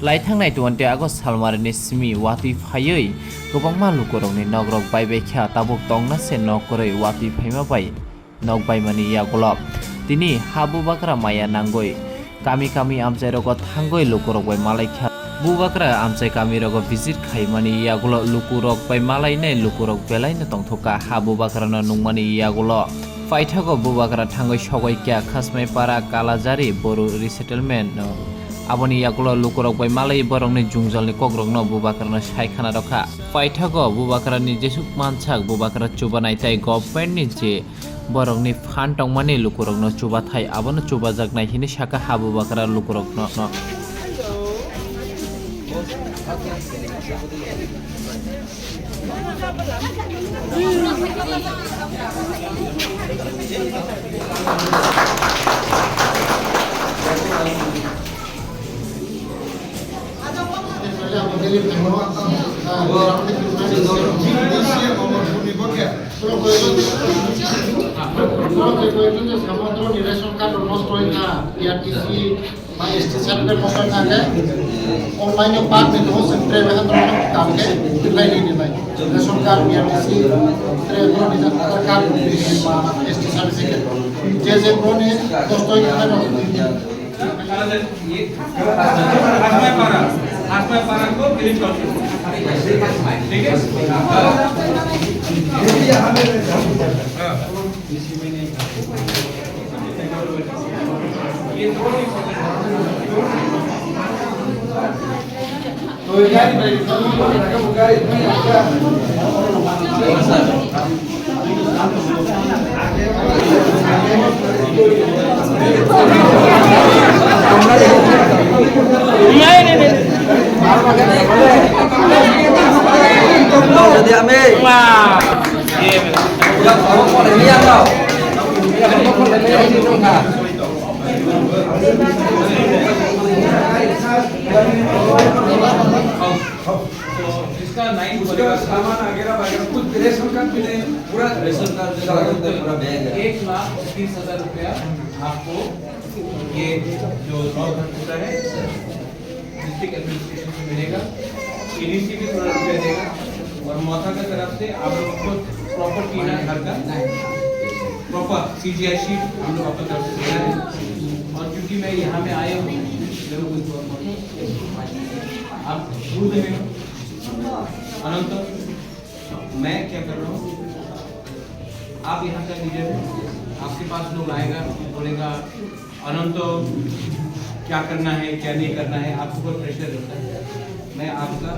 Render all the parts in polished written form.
लाइथांनाय 20 August सालमारिनि Simi वाति फायै गोबांमा लुकुरंनि नगरक बायबायख्या Tabuk तंना से नकरै वाति फाइमा बाय नक बायमानि यागलब तिनि हाबु बाक्रा माया नांगय कामी कामी आमचाय रग थांगय लुकुरक बाय मालायख्या बुबाक्रा आमचाय कामी रग विजिट खाइमानि यागल लुकुरक बाय मालायनै लुकुरक बेलायनो तंथका हाबु बाक्रानो नुंमानि यागल फाइथागो बुबाक्रा थांगय सगयख्या खासमायपारा कालाजारि बरु resettlement aboni yakulo lukurok bai malai borokni jungjolni kogrokno bubakrano saikana rokha paithago bubakrani jesuk manchak bubakra chubanai tai government ni je borokni fan tongmani lukurokno chubathai abono chubajaknai hini saka ha bubakra lukurokno पारा को clean कर ठीक है jadi ambil wah iya udah kalau mau lihat tau इसका 9 सामान वगैरह वगैरह कुछ रेशन कार्ड भी नहीं पूरा रेशन कार्ड पूरा बैग है 1,30,000 रुपया आपको ये जो 9 घंटा है डिस्ट्रिक्ट एडमिनिस्ट्रेशन से मिलेगा इनिसी भी थोड़ा रुपया देगा और मौथा की तरफ से आप लोग को प्रॉपर टीना घर का प्रॉपर सीजीआई शीट हम लोग आपको तरफ से देना है और क्योंकि मैं यहाँ में आया हूँ जरूर आप दूर में अनंत मैं क्या कर रहा हूँ आप यहाँ का लीडर हैं आपके पास लोग आएगा बोलेगा अनंत क्या करना है क्या नहीं करना है आपके ऊपर प्रेशर रहता है मैं आपका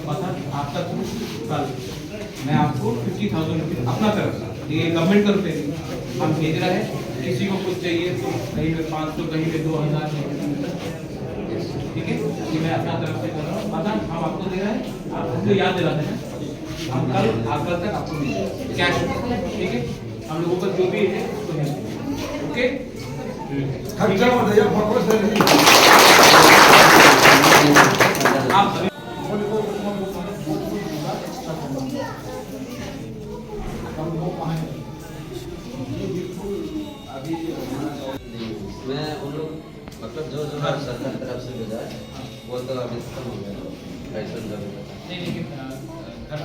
पता आपका कल मैं आपको 50,000 रुपये अपना तरफ ये गवर्नमेंट का रुपये हम भेज रहे हैं किसी को कुछ चाहिए तो कहीं पे 500 कहीं पे 2,000 ठीक है ये मैं अपना तरफ से कर रहा हूँ पता हम आपको दे रहे हैं आप हमको याद दिलाते हैं हम कल तक आपको देंगे कैश ठीक है हम लोगों का जो भी है उसको हेल्प ओके मैं उन लोग मतलब जो सरकार तरफ से भेजा वो तो अभी खत्म हो गया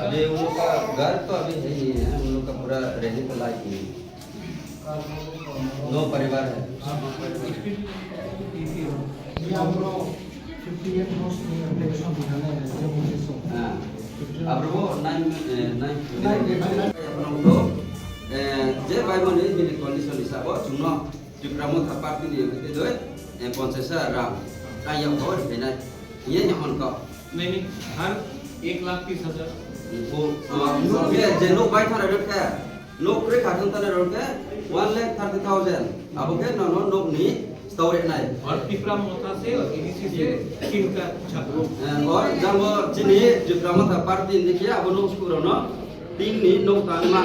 अभी उन लोग का घर तो अभी नहीं है उन लोग का पूरा रहने का लायक नहीं 2 परिवार है अब वो 9 जे भाई बहन मिली कंडीशन हिसाब जुनो जुग्रामो था पार्टी ने कहते दो 50,000 राम का ये और बिना ये यहाँ का नहीं हर 1,30,000 वो ये जे लोग बैठा रहे थे लोग करे खातन तने रहे 1,30,000 अब के नो लोग नहीं स्टोरी नहीं और पिपरा मोथा से और एडीसी से किन का छात्रों और जब जिन्हें जुग्रामो था पार्टी ने किया अब लोग उसको रोना तीन नहीं नो तानमा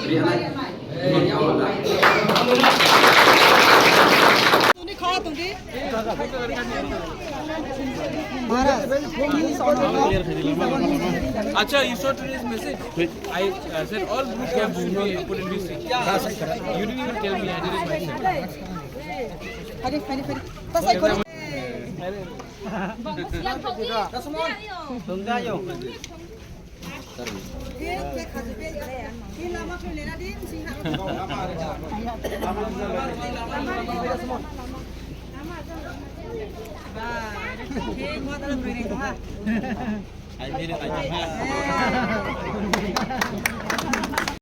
रियाना अच्छा you saw today's message I said all group camps should be put in VC you didn't even tell me I did it myself Yang kopi. Tunda yo. Ai biết được anh